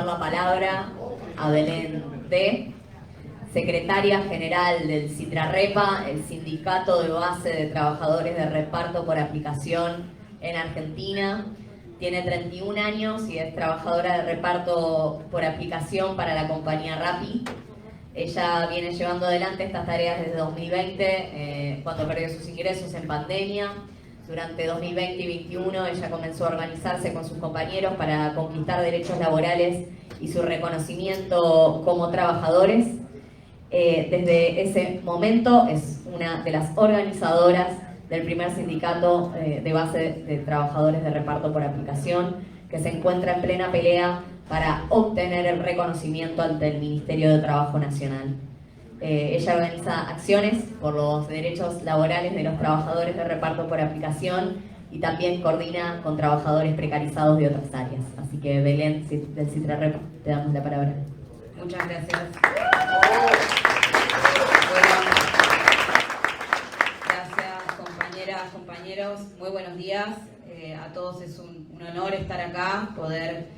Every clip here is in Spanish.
la palabra a Belén D., secretaria general del Citrarepa, el sindicato de base de trabajadores de reparto por aplicación en Argentina. Tiene 31 años y es trabajadora de reparto por aplicación para la compañía Rappi. Ella viene llevando adelante estas tareas desde 2020, cuando perdió sus ingresos en pandemia. Durante 2020 y 2021 ella comenzó a organizarse con sus compañeros para conquistar derechos laborales y su reconocimiento como trabajadores. Desde ese momento es una de las organizadoras del primer sindicato de base de trabajadores de reparto por aplicación, que se encuentra en plena pelea para obtener el reconocimiento ante el Ministerio de Trabajo Nacional. Ella organiza acciones por los derechos laborales de los trabajadores de reparto por aplicación y también coordina con trabajadores precarizados de otras áreas. Así que Belén, del Citrarepa, te damos la palabra. Muchas gracias. Gracias, compañeras, compañeros. Muy buenos días. A todos es un honor estar acá, poder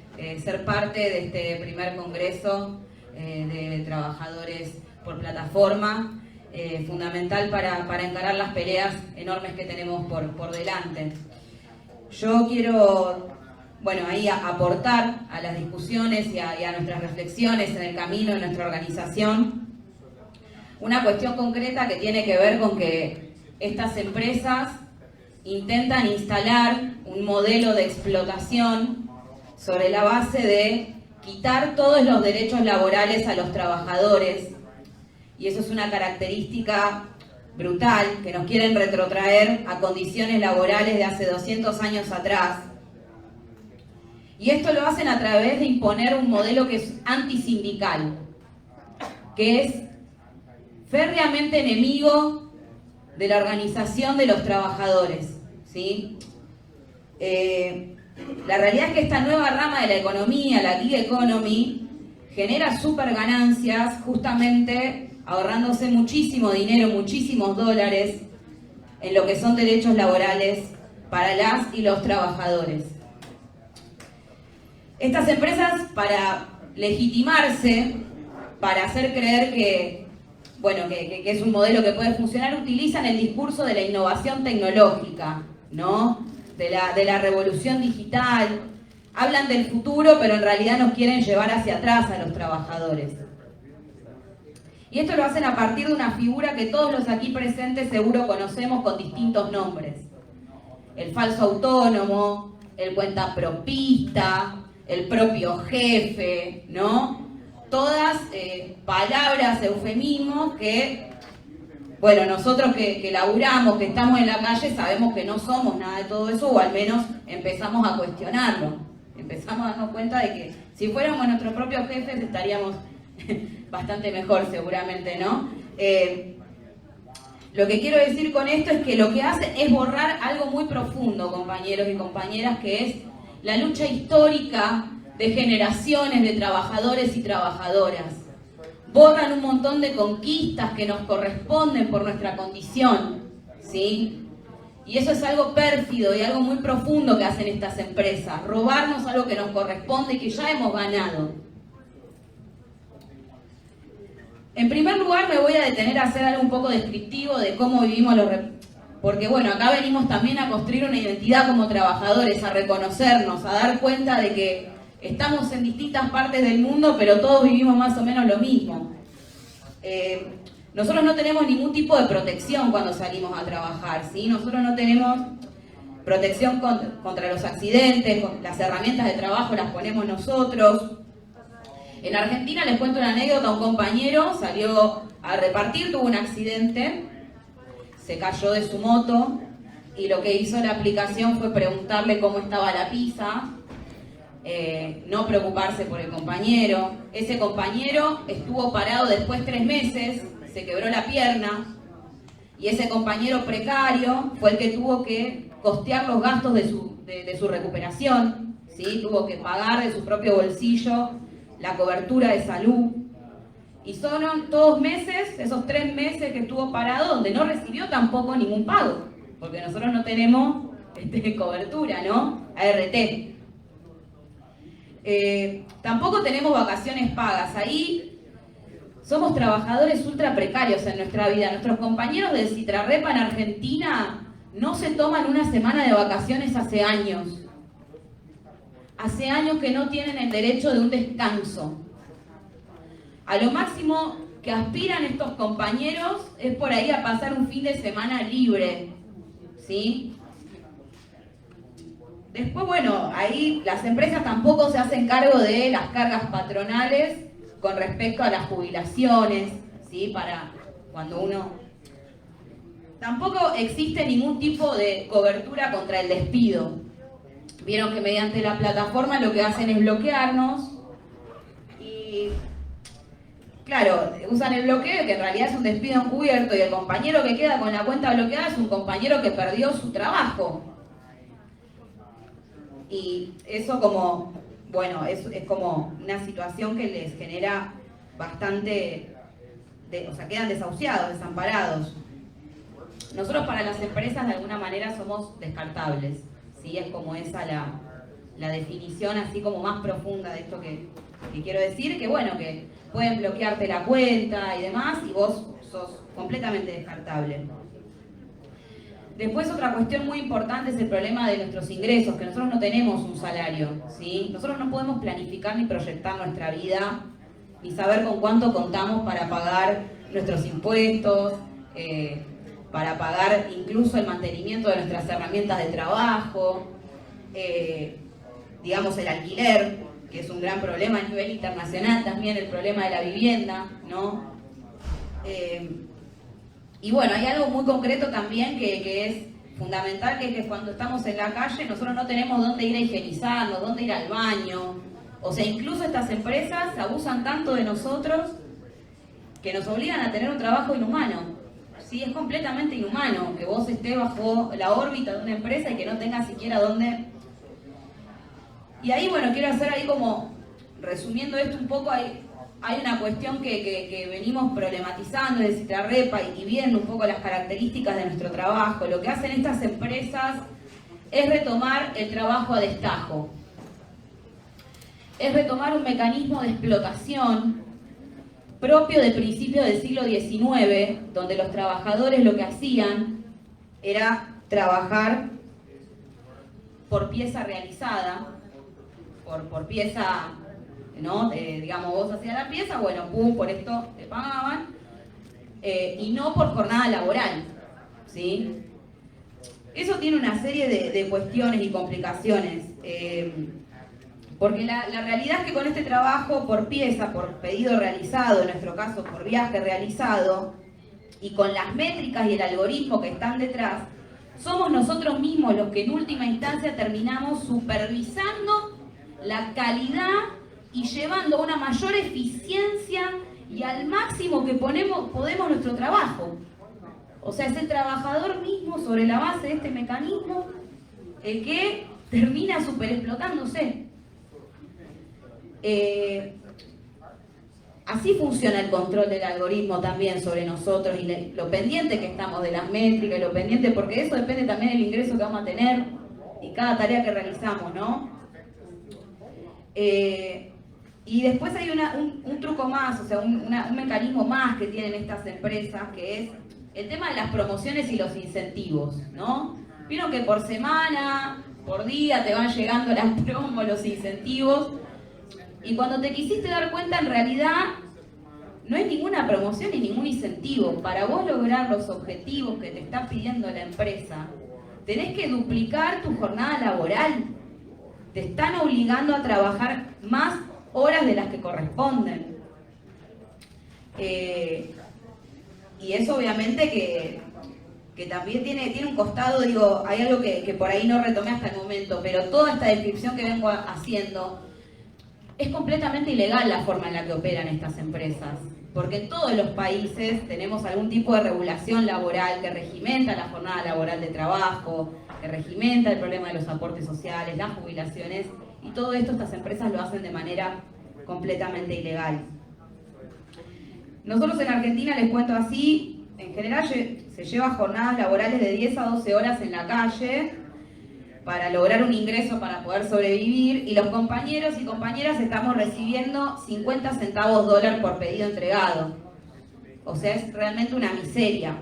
ser parte de este primer congreso de trabajadores por plataforma, fundamental para encarar las peleas enormes que tenemos por delante. Yo quiero, ahí aportar a las discusiones y a nuestras reflexiones en el camino de nuestra organización una cuestión concreta que tiene que ver con que estas empresas intentan instalar un modelo de explotación sobre la base de quitar todos los derechos laborales a los trabajadores, y eso es una característica brutal, que nos quieren retrotraer a condiciones laborales de hace 200 años atrás. Y esto lo hacen a través de imponer un modelo que es antisindical, que es férreamente enemigo de la organización de los trabajadores, ¿sí? La realidad es que esta nueva rama de la economía, la gig economy, genera super ganancias justamente ahorrándose muchísimo dinero, muchísimos dólares en lo que son derechos laborales para las y los trabajadores. Estas empresas, para legitimarse, para hacer creer que es un modelo que puede funcionar, utilizan el discurso de la innovación tecnológica, ¿no? De la revolución digital. Hablan del futuro, pero en realidad nos quieren llevar hacia atrás a los trabajadores. Y esto lo hacen a partir de una figura que todos los aquí presentes seguro conocemos con distintos nombres. El falso autónomo, el cuentapropista, el propio jefe, ¿no? Todas palabras, eufemismos que, nosotros que laburamos, que estamos en la calle, sabemos que no somos nada de todo eso, o al menos empezamos a cuestionarlo. Empezamos a darnos cuenta de que si fuéramos nuestros propios jefes estaríamos bastante mejor seguramente, ¿no? Lo que quiero decir con esto es que lo que hacen es borrar algo muy profundo, compañeros y compañeras, que es la lucha histórica de generaciones de trabajadores y trabajadoras. Borran un montón de conquistas que nos corresponden por nuestra condición, ¿sí? Y eso es algo pérfido y algo muy profundo que hacen estas empresas, robarnos algo que nos corresponde y que ya hemos ganado. En primer lugar, me voy a detener a hacer algo un poco descriptivo de cómo vivimos porque acá venimos también a construir una identidad como trabajadores, a reconocernos, a dar cuenta de que estamos en distintas partes del mundo, pero todos vivimos más o menos lo mismo. Nosotros no tenemos ningún tipo de protección cuando salimos a trabajar, ¿sí? Nosotros no tenemos protección contra los accidentes, las herramientas de trabajo las ponemos nosotros. En Argentina, les cuento una anécdota, un compañero salió a repartir, tuvo un accidente, se cayó de su moto y lo que hizo la aplicación fue preguntarle cómo estaba la pizza, no preocuparse por el compañero. Ese compañero estuvo parado después 3 meses, se quebró la pierna, y ese compañero precario fue el que tuvo que costear los gastos de su recuperación, ¿sí? Tuvo que pagar de su propio bolsillo la cobertura de salud. Y son todos meses, esos 3 meses que estuvo parado, donde no recibió tampoco ningún pago, porque nosotros no tenemos cobertura, ¿no? ART. Tampoco tenemos vacaciones pagas. Ahí somos trabajadores ultra precarios en nuestra vida. Nuestros compañeros del Citrarrepa en Argentina no se toman una semana de vacaciones hace años. Hace años que no tienen el derecho de un descanso. A lo máximo que aspiran estos compañeros es por ahí a pasar un fin de semana libre, ¿sí? Después, bueno, ahí las empresas tampoco se hacen cargo de las cargas patronales con respecto a las jubilaciones, ¿sí? Para cuando uno... Tampoco existe ningún tipo de cobertura contra el despido. Vieron que mediante la plataforma lo que hacen es bloquearnos y, claro, usan el bloqueo que en realidad es un despido encubierto y el compañero que queda con la cuenta bloqueada es un compañero que perdió su trabajo. Y eso como, bueno, es como una situación que les genera bastante, o sea, quedan desahuciados, desamparados. Nosotros para las empresas de alguna manera somos descartables, ¿sí? Es como esa la definición así como más profunda de esto que quiero decir, que bueno, que pueden bloquearte la cuenta y demás y vos sos completamente descartable. Después otra cuestión muy importante es el problema de nuestros ingresos, que nosotros no tenemos un salario, ¿sí? Nosotros no podemos planificar ni proyectar nuestra vida, ni saber con cuánto contamos para pagar nuestros impuestos, para pagar incluso el mantenimiento de nuestras herramientas de trabajo, digamos el alquiler, que es un gran problema a nivel internacional, también el problema de la vivienda, ¿no? Y bueno, hay algo muy concreto también que es fundamental, que es que cuando estamos en la calle nosotros no tenemos dónde ir a higienizarnos, dónde ir al baño. O sea, incluso estas empresas abusan tanto de nosotros que nos obligan a tener un trabajo inhumano. Sí, es completamente inhumano que vos estés bajo la órbita de una empresa y que no tengas siquiera dónde. Y ahí, bueno, quiero hacer ahí como, resumiendo esto un poco, hay una cuestión que venimos problematizando desde Citrarrepa y viendo un poco las características de nuestro trabajo. Lo que hacen estas empresas es retomar el trabajo a destajo. Es retomar un mecanismo de explotación propio de principios del siglo XIX, donde los trabajadores lo que hacían era trabajar por pieza realizada, por pieza, ¿no? Digamos, vos hacías la pieza, bueno, pum, por esto te pagaban, y no por jornada laboral, ¿sí? Eso tiene una serie de cuestiones y complicaciones, porque la realidad es que con este trabajo por pieza, por pedido realizado, en nuestro caso por viaje realizado, y con las métricas y el algoritmo que están detrás, somos nosotros mismos los que en última instancia terminamos supervisando la calidad y llevando una mayor eficiencia y al máximo que podemos nuestro trabajo. O sea, es el trabajador mismo sobre la base de este mecanismo el que termina superexplotándose. Así funciona el control del algoritmo también sobre nosotros y lo pendiente que estamos de las métricas y lo pendiente, porque eso depende también del ingreso que vamos a tener y cada tarea que realizamos, ¿no? Y después hay un truco más, o sea, un mecanismo más que tienen estas empresas, que es el tema de las promociones y los incentivos, ¿no? Vieron que por semana, por día te van llegando las promos, los incentivos. Y cuando te quisiste dar cuenta, en realidad no hay ninguna promoción ni ningún incentivo. Para vos lograr los objetivos que te está pidiendo la empresa, tenés que duplicar tu jornada laboral. Te están obligando a trabajar más horas de las que corresponden. Y eso obviamente que también tiene un costado, digo, hay algo que por ahí no retomé hasta el momento, pero toda esta descripción que vengo haciendo, es completamente ilegal la forma en la que operan estas empresas, porque en todos los países tenemos algún tipo de regulación laboral que regimenta la jornada laboral de trabajo, que regimenta el problema de los aportes sociales, las jubilaciones, y todo esto estas empresas lo hacen de manera completamente ilegal. Nosotros en Argentina, les cuento así, en general se lleva jornadas laborales de 10 a 12 horas en la calle, para lograr un ingreso para poder sobrevivir, y los compañeros y compañeras estamos recibiendo 50 centavos dólar por pedido entregado. O sea, es realmente una miseria.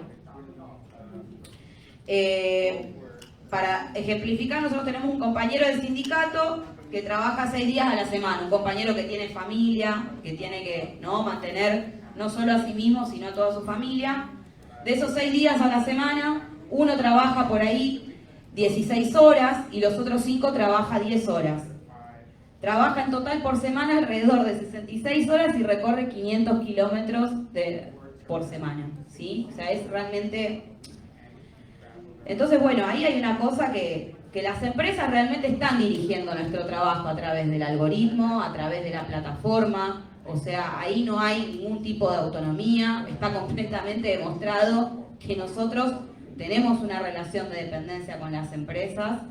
Para ejemplificar, nosotros tenemos un compañero del sindicato que trabaja 6 días a la semana, un compañero que tiene familia, que tiene que mantener no solo a sí mismo, sino a toda su familia. De esos 6 días a la semana, uno trabaja por ahí 16 horas y los otros 5 trabaja 10 horas. Trabaja en total por semana alrededor de 66 horas y recorre 500 kilómetros por semana, ¿sí? O sea, es realmente... Entonces, bueno, ahí hay una cosa que las empresas realmente están dirigiendo nuestro trabajo a través del algoritmo, a través de la plataforma. O sea, ahí no hay ningún tipo de autonomía, está completamente demostrado que nosotros tenemos una relación de dependencia con las empresas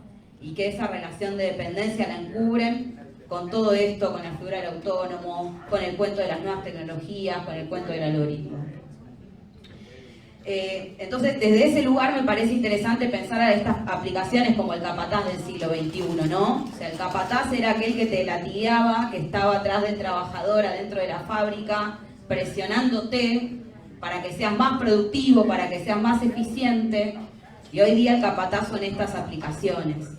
y que esa relación de dependencia la encubren con todo esto, con la figura del autónomo, con el cuento de las nuevas tecnologías, con el cuento del algoritmo. Entonces, desde ese lugar me parece interesante pensar a estas aplicaciones como el capataz del siglo XXI, ¿no? O sea, el capataz era aquel que te latigueaba, que estaba atrás del trabajador adentro de la fábrica, presionándote para que seas más productivo, para que seas más eficiente. Y hoy día el capataz son estas aplicaciones,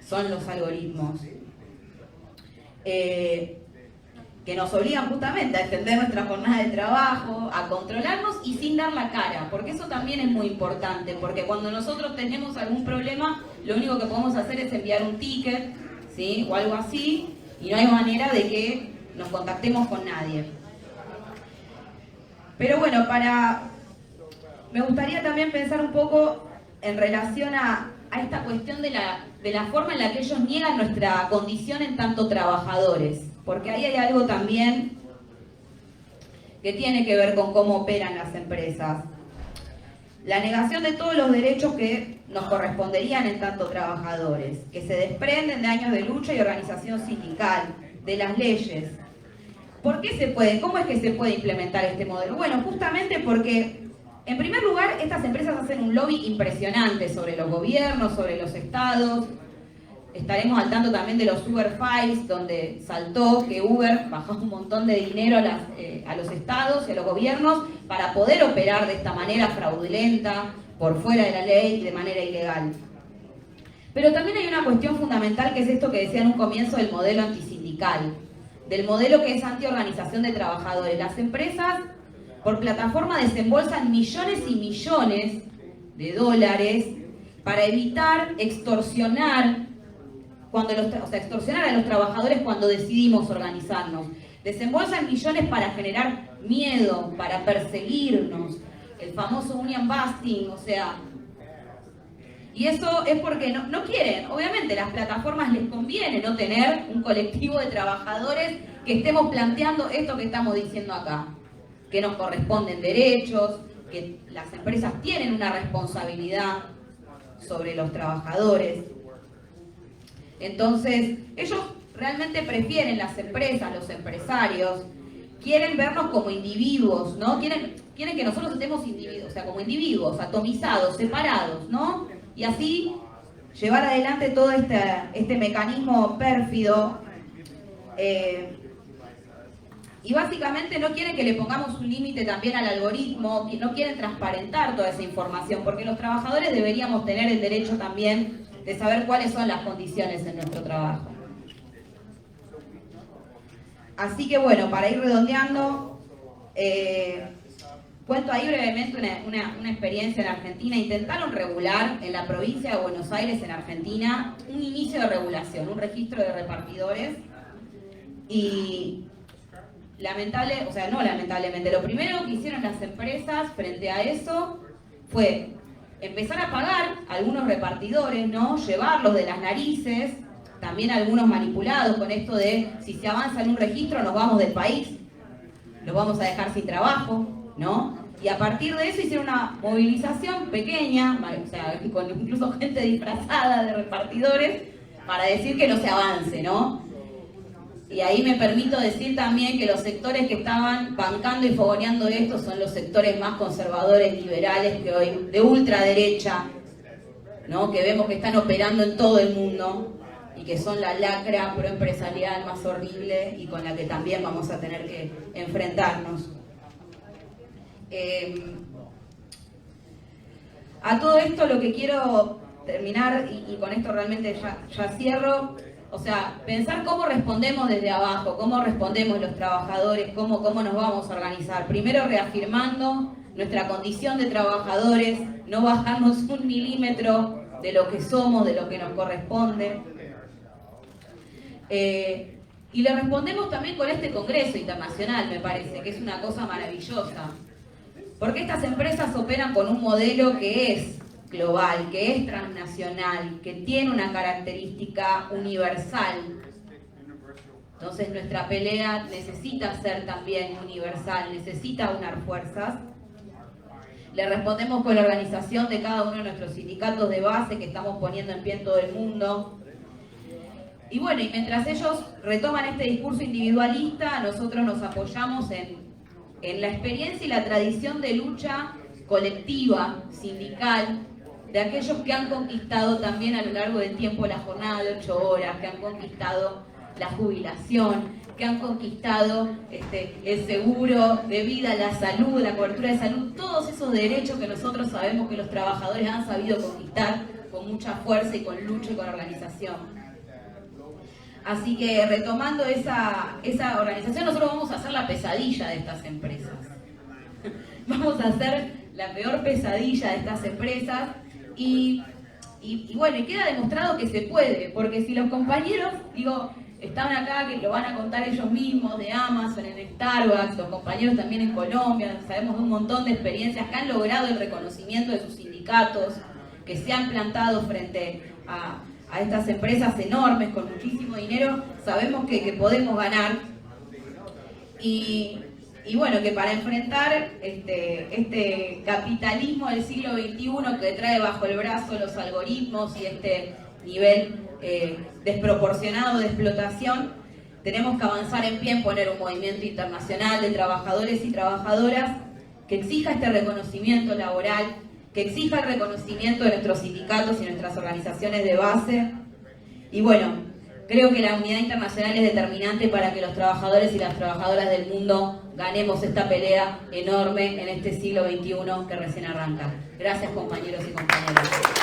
son los algoritmos. Que nos obligan justamente a extender nuestra jornada de trabajo, a controlarnos y sin dar la cara, porque eso también es muy importante, porque cuando nosotros tenemos algún problema, lo único que podemos hacer es enviar un ticket, ¿sí? O algo así, y no hay manera de que nos contactemos con nadie. Pero bueno, me gustaría también pensar un poco en relación a esta cuestión de la forma en la que ellos niegan nuestra condición en tanto trabajadores. Porque ahí hay algo también que tiene que ver con cómo operan las empresas. La negación de todos los derechos que nos corresponderían en tanto trabajadores, que se desprenden de años de lucha y organización sindical, de las leyes. ¿Por qué se puede? ¿Cómo es que se puede implementar este modelo? Bueno, justamente porque, en primer lugar, estas empresas hacen un lobby impresionante sobre los gobiernos, sobre los estados. Estaremos al tanto también de los Uber Files, donde saltó que Uber bajó un montón de dinero a los estados y a los gobiernos para poder operar de esta manera fraudulenta, por fuera de la ley y de manera ilegal. Pero también hay una cuestión fundamental, que es esto que decía en un comienzo del modelo antisindical, del modelo que es antiorganización de trabajadores. Las empresas, por plataforma, desembolsan millones y millones de dólares para evitar extorsionar extorsionar a los trabajadores cuando decidimos organizarnos. Desembolsan millones para generar miedo, para perseguirnos, el famoso union busting, o sea... Y eso es porque no quieren, obviamente, las plataformas les conviene no tener un colectivo de trabajadores que estemos planteando esto que estamos diciendo acá, que nos corresponden derechos, que las empresas tienen una responsabilidad sobre los trabajadores. Entonces, ellos realmente prefieren, las empresas, los empresarios, quieren vernos como individuos, ¿no? Quieren que nosotros estemos individuos, o sea, como individuos, atomizados, separados, ¿no? Y así llevar adelante todo este mecanismo pérfido. Y básicamente no quieren que le pongamos un límite también al algoritmo, no quieren transparentar toda esa información, porque los trabajadores deberíamos tener el derecho también de saber cuáles son las condiciones en nuestro trabajo. Así que bueno, para ir redondeando, cuento ahí brevemente una experiencia en Argentina. Intentaron regular en la provincia de Buenos Aires, en Argentina, un inicio de regulación, un registro de repartidores, y no lamentablemente, lo primero que hicieron las empresas frente a eso fue empezar a pagar a algunos repartidores, ¿no? Llevarlos de las narices, también algunos manipulados con esto de si se avanza en un registro nos vamos del país, los vamos a dejar sin trabajo, ¿no? Y a partir de eso hicieron una movilización pequeña, o sea, con incluso gente disfrazada de repartidores, para decir que no se avance, ¿no? Y ahí me permito decir también que los sectores que estaban bancando y fogoneando esto son los sectores más conservadores, liberales, que hoy, de ultraderecha, ¿no? Que vemos que están operando en todo el mundo y que son la lacra proempresarial más horrible y con la que también vamos a tener que enfrentarnos. A todo esto lo que quiero terminar, y con esto realmente ya cierro, o sea, pensar cómo respondemos desde abajo, cómo respondemos los trabajadores, cómo nos vamos a organizar. Primero reafirmando nuestra condición de trabajadores, no bajarnos un milímetro de lo que somos, de lo que nos corresponde. Y le respondemos también con este Congreso Internacional, me parece, que es una cosa maravillosa. Porque estas empresas operan con un modelo que es global, que es transnacional, que tiene una característica universal. Entonces nuestra pelea necesita ser también universal, necesita unar fuerzas. Le respondemos con la organización de cada uno de nuestros sindicatos de base que estamos poniendo en pie en todo el mundo. Y bueno, y mientras ellos retoman este discurso individualista, nosotros nos apoyamos en la experiencia y la tradición de lucha colectiva, sindical, de aquellos que han conquistado también a lo largo del tiempo la jornada de 8 horas, que han conquistado la jubilación, que han conquistado el seguro de vida, la salud, la cobertura de salud, todos esos derechos que nosotros sabemos que los trabajadores han sabido conquistar con mucha fuerza y con lucha y con organización. Así que retomando esa organización, nosotros vamos a hacer la pesadilla de estas empresas. Vamos a hacer la peor pesadilla de estas empresas y bueno, y queda demostrado que se puede, porque si los compañeros, estaban acá, que lo van a contar ellos mismos, de Amazon, en Starbucks, los compañeros también en Colombia, sabemos de un montón de experiencias que han logrado el reconocimiento de sus sindicatos, que se han plantado frente a estas empresas enormes con muchísimo dinero, sabemos que podemos ganar y bueno, que para enfrentar este capitalismo del siglo XXI que trae bajo el brazo los algoritmos y este nivel desproporcionado de explotación, tenemos que avanzar en pie en poner un movimiento internacional de trabajadores y trabajadoras que exija este reconocimiento laboral, que exija el reconocimiento de nuestros sindicatos y nuestras organizaciones de base. Y bueno, creo que la unidad internacional es determinante para que los trabajadores y las trabajadoras del mundo ganemos esta pelea enorme en este siglo XXI que recién arranca. Gracias, compañeros y compañeras.